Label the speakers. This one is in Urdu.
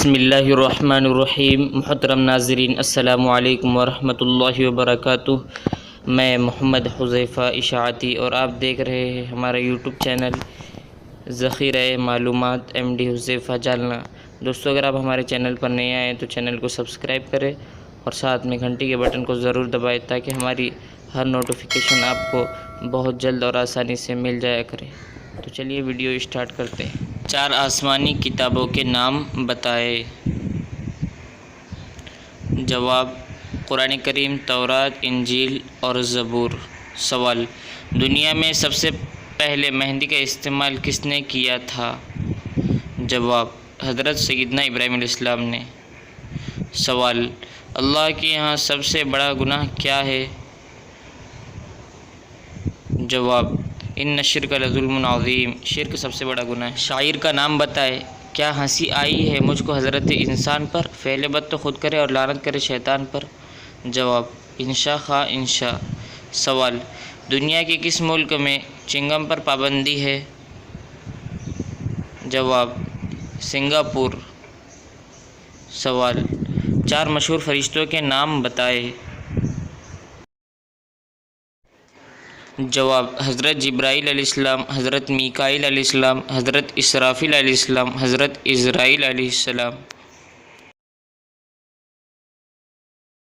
Speaker 1: بسم اللہ الرحمن الرحیم۔ محترم ناظرین، السلام علیکم ورحمۃ اللہ وبرکاتہ۔ میں محمد حذیفہ اشاعتی اور آپ دیکھ رہے ہیں ہمارا یوٹیوب چینل ذخیرہ معلومات ایم ڈی حذیفہ جالنا۔ دوستو، اگر آپ ہمارے چینل پر نئے آئیں تو چینل کو سبسکرائب کریں اور ساتھ میں گھنٹی کے بٹن کو ضرور دبائیں تاکہ ہماری ہر نوٹیفیکیشن آپ کو بہت جلد اور آسانی سے مل جایا کرے۔ تو چلیے ویڈیو اسٹارٹ کرتے ہیں۔ 4 آسمانی کتابوں کے نام بتائے۔ جواب: قرآن کریم، تورات، انجیل اور زبور۔ سوال: دنیا میں سب سے پہلے مہندی کا استعمال کس نے کیا تھا؟ جواب: حضرت سیدنا ابراہیم علیہ السلام نے۔ سوال: اللہ کے یہاں سب سے بڑا گناہ کیا ہے؟ جواب: ان الشرک لظلم عظیم، شرک سب سے بڑا گناہ ہے۔ شاعر کا نام بتائے۔ کیا ہنسی آئی ہے مجھ کو حضرت انسان پر، فعل بد تو خود کرے اور لعنت کرے شیطان پر؟ جواب: انشا خواہ انشا۔ سوال: دنیا کے کس ملک میں چنگم پر پابندی ہے؟ جواب: سنگاپور۔ سوال: 4 مشہور فرشتوں کے نام بتائے۔ جواب: حضرت جبرائیل علیہ السلام، حضرت میکائیل علیہ السلام، حضرت اسرافیل علیہ السلام، حضرت عزرائیل علیہ السلام۔